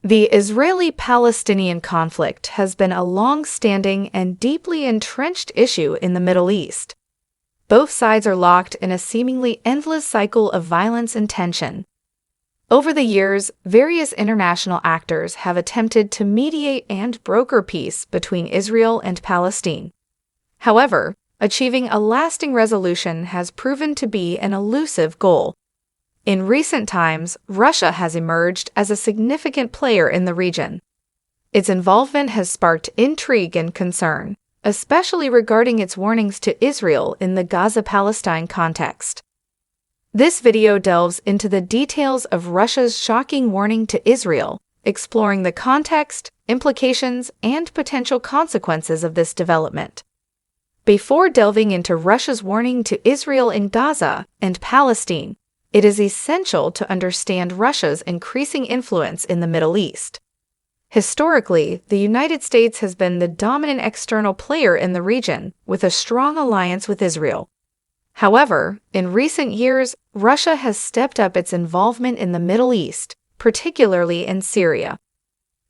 The Israeli-Palestinian conflict has been a long-standing and deeply entrenched issue in the Middle East. Both sides are locked in a seemingly endless cycle of violence and tension. Over the years, various international actors have attempted to mediate and broker peace between Israel and Palestine. However, achieving a lasting resolution has proven to be an elusive goal. In recent times, Russia has emerged as a significant player in the region. Its involvement has sparked intrigue and concern, especially regarding its warnings to Israel in the Gaza Palestine context. This video delves into the details of Russia's shocking warning to Israel, exploring the context, implications, and potential consequences of this development. Before delving into Russia's warning to Israel in Gaza and Palestine, it is essential to understand Russia's increasing influence in the Middle East. Historically, the United States has been the dominant external player in the region, with a strong alliance with Israel. However, in recent years, Russia has stepped up its involvement in the Middle East, particularly in Syria.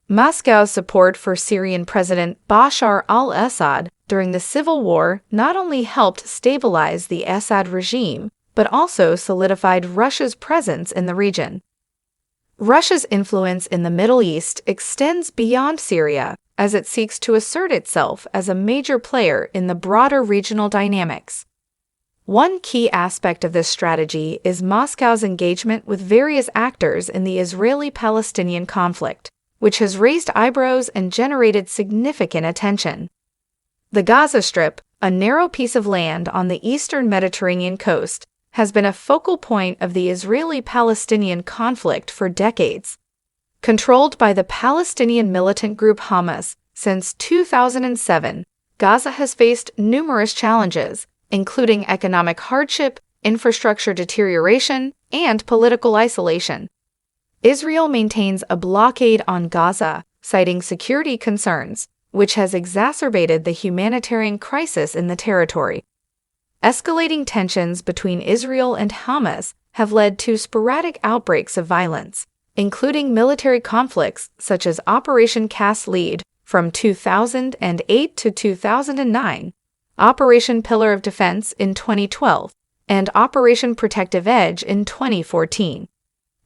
Moscow's support for Syrian President Bashar al-Assad during the civil war not only helped stabilize the Assad regime, but also solidified Russia's presence in the region. Russia's influence in the Middle East extends beyond Syria as it seeks to assert itself as a major player in the broader regional dynamics. One key aspect of this strategy is Moscow's engagement with various actors in the Israeli-Palestinian conflict, which has raised eyebrows and generated significant attention. The Gaza Strip, a narrow piece of land on the eastern Mediterranean coast, has been a focal point of the Israeli-Palestinian conflict for decades. Controlled by the Palestinian militant group Hamas since 2007, Gaza has faced numerous challenges, including economic hardship, infrastructure deterioration, and political isolation. Israel maintains a blockade on Gaza, citing security concerns, which has exacerbated the humanitarian crisis in the territory. Escalating tensions between Israel and Hamas have led to sporadic outbreaks of violence, including military conflicts such as Operation Cast Lead from 2008 to 2009, Operation Pillar of Defense in 2012, and Operation Protective Edge in 2014.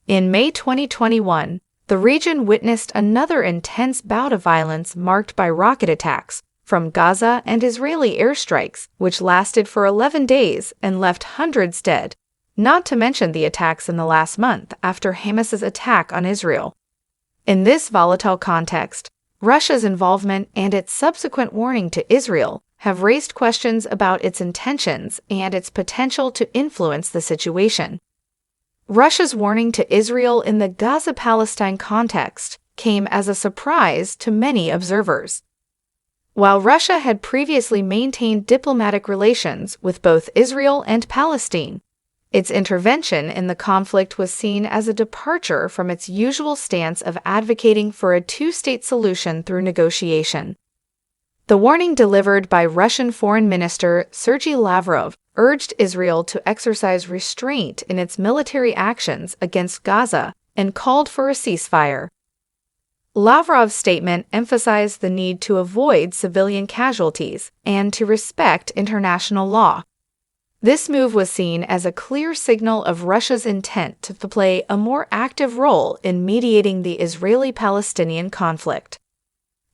In May 2021, the region witnessed another intense bout of violence marked by rocket attacks from Gaza and Israeli airstrikes, which lasted for 11 days and left hundreds dead, not to mention the attacks in the last month after Hamas's attack on Israel. In this volatile context, Russia's involvement and its subsequent warning to Israel have raised questions about its intentions and its potential to influence the situation. Russia's warning to Israel in the Gaza Palestine context came as a surprise to many observers. While Russia had previously maintained diplomatic relations with both Israel and Palestine, its intervention in the conflict was seen as a departure from its usual stance of advocating for a two-state solution through negotiation. The warning delivered by Russian Foreign Minister Sergei Lavrov urged Israel to exercise restraint in its military actions against Gaza and called for a ceasefire. Lavrov's statement emphasized the need to avoid civilian casualties and to respect international law. This move was seen as a clear signal of Russia's intent to play a more active role in mediating the Israeli-Palestinian conflict.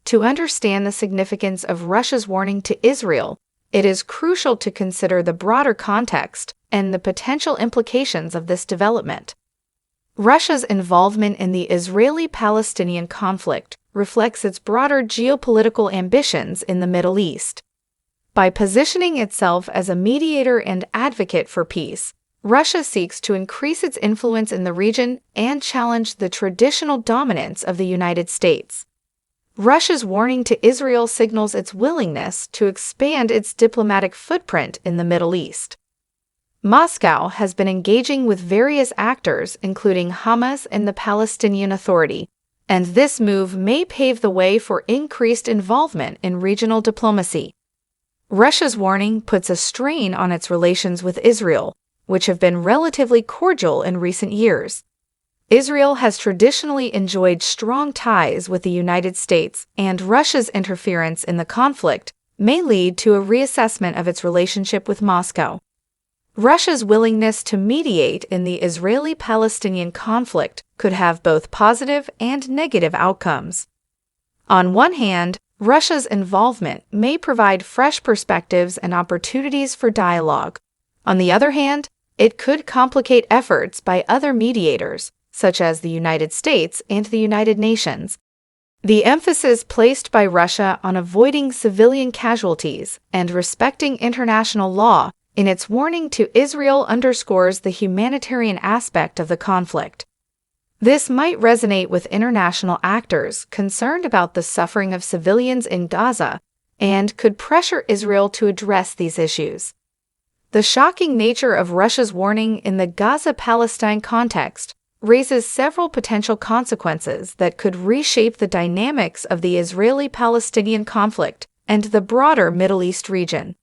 To understand the significance of Russia's warning to Israel, it is crucial to consider the broader context and the potential implications of this development. Russia's involvement in the Israeli-Palestinian conflict reflects its broader geopolitical ambitions in the Middle East. By positioning itself as a mediator and advocate for peace, Russia seeks to increase its influence in the region and challenge the traditional dominance of the United States. Russia's warning to Israel signals its willingness to expand its diplomatic footprint in the Middle East. Moscow has been engaging with various actors, including Hamas and the Palestinian Authority, and this move may pave the way for increased involvement in regional diplomacy. Russia's warning puts a strain on its relations with Israel, which have been relatively cordial in recent years. Israel has traditionally enjoyed strong ties with the United States, and Russia's interference in the conflict may lead to a reassessment of its relationship with Moscow. Russia's willingness to mediate in the Israeli-Palestinian conflict could have both positive and negative outcomes. On one hand, Russia's involvement may provide fresh perspectives and opportunities for dialogue. On the other hand, it could complicate efforts by other mediators, such as the United States and the United Nations. The emphasis placed by Russia on avoiding civilian casualties and respecting international law in its warning to Israel underscores the humanitarian aspect of the conflict. This might resonate with international actors concerned about the suffering of civilians in Gaza and could pressure Israel to address these issues. The shocking nature of Russia's warning in the Gaza Palestine context raises several potential consequences that could reshape the dynamics of the Israeli-Palestinian conflict and the broader Middle East region.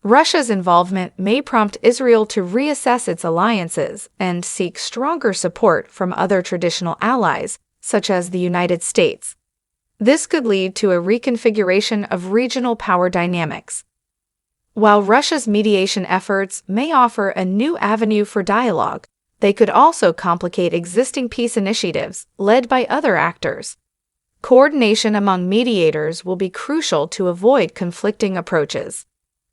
Russia's involvement may prompt Israel to reassess its alliances and seek stronger support from other traditional allies, such as the United States. This could lead to a reconfiguration of regional power dynamics. While Russia's mediation efforts may offer a new avenue for dialogue, they could also complicate existing peace initiatives led by other actors. Coordination among mediators will be crucial to avoid conflicting approaches.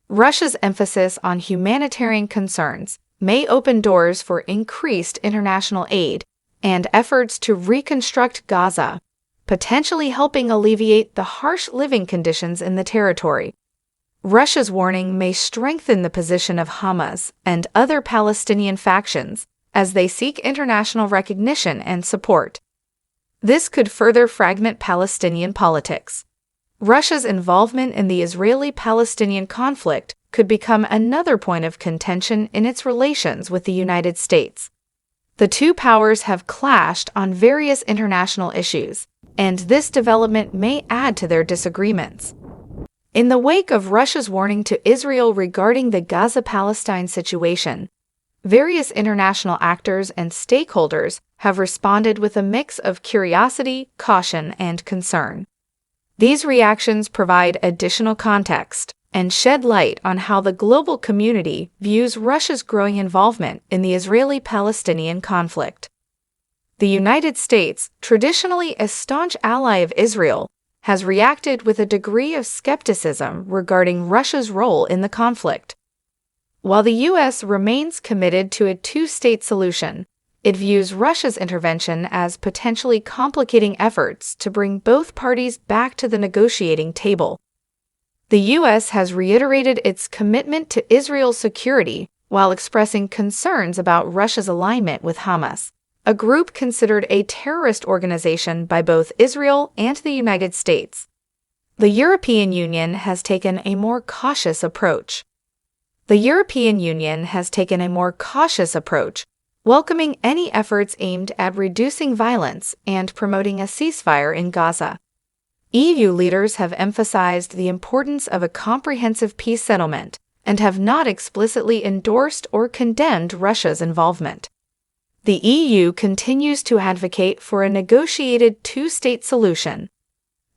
Russia's emphasis on humanitarian concerns may open doors for increased international aid and efforts to reconstruct Gaza, potentially helping alleviate the harsh living conditions in the territory. Russia's warning may strengthen the position of Hamas and other Palestinian factions as they seek international recognition and support. This could further fragment Palestinian politics. Russia's involvement in the Israeli-Palestinian conflict could become another point of contention in its relations with the United States. The two powers have clashed on various international issues, and this development may add to their disagreements. In the wake of Russia's warning to Israel regarding the Gaza Palestine situation, various international actors and stakeholders have responded with a mix of curiosity, caution, and concern. These reactions provide additional context and shed light on how the global community views Russia's growing involvement in the Israeli-Palestinian conflict. The United States, traditionally a staunch ally of Israel, has reacted with a degree of skepticism regarding Russia's role in the conflict. While the U.S. remains committed to a two-state solution, it views Russia's intervention as potentially complicating efforts to bring both parties back to the negotiating table. The U.S. has reiterated its commitment to Israel's security while expressing concerns about Russia's alignment with Hamas, a group considered a terrorist organization by both Israel and the United States. The European Union has taken a more cautious approach. Welcoming any efforts aimed at reducing violence and promoting a ceasefire in Gaza. EU leaders have emphasized the importance of a comprehensive peace settlement and have not explicitly endorsed or condemned Russia's involvement. The EU continues to advocate for a negotiated two-state solution.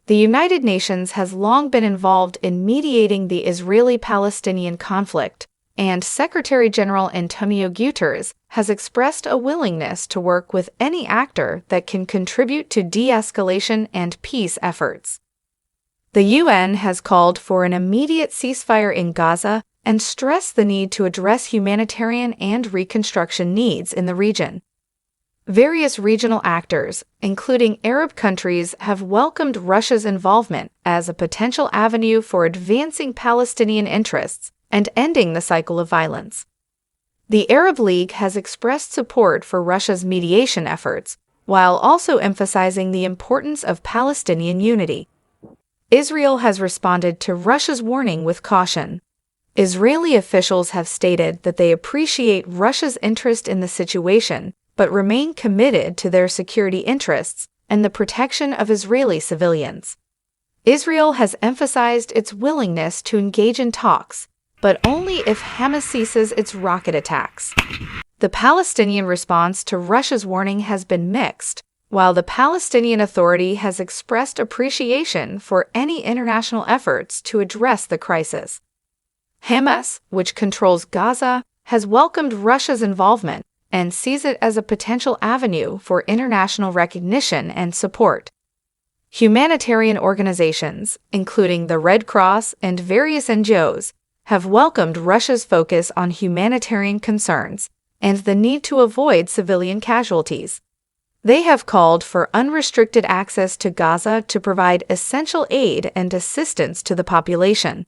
The United Nations has long been involved in mediating the Israeli-Palestinian conflict, and Secretary-General Antonio Guterres has expressed a willingness to work with any actor that can contribute to de-escalation and peace efforts. The UN has called for an immediate ceasefire in Gaza and stressed the need to address humanitarian and reconstruction needs in the region. Various regional actors, including Arab countries, have welcomed Russia's involvement as a potential avenue for advancing Palestinian interests and ending the cycle of violence. The Arab League has expressed support for Russia's mediation efforts, while also emphasizing the importance of Palestinian unity. Israel has responded to Russia's warning with caution. Israeli officials have stated that they appreciate Russia's interest in the situation, but remain committed to their security interests and the protection of Israeli civilians. Israel has emphasized its willingness to engage in talks, but only if Hamas ceases its rocket attacks. The Palestinian response to Russia's warning has been mixed. While the Palestinian Authority has expressed appreciation for any international efforts to address the crisis, Hamas, which controls Gaza, has welcomed Russia's involvement and sees it as a potential avenue for international recognition and support. Humanitarian organizations, including the Red Cross and various NGOs, have welcomed Russia's focus on humanitarian concerns and the need to avoid civilian casualties. They have called for unrestricted access to Gaza to provide essential aid and assistance to the population.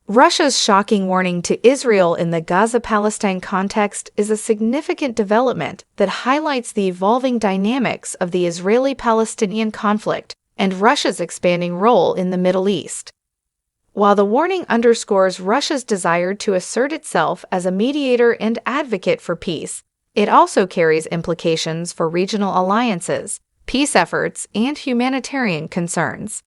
Russia's shocking warning to Israel in the Gaza Palestine context is a significant development that highlights the evolving dynamics of the Israeli-Palestinian conflict and Russia's expanding role in the Middle East. While the warning underscores Russia's desire to assert itself as a mediator and advocate for peace, it also carries implications for regional alliances, peace efforts, and humanitarian concerns.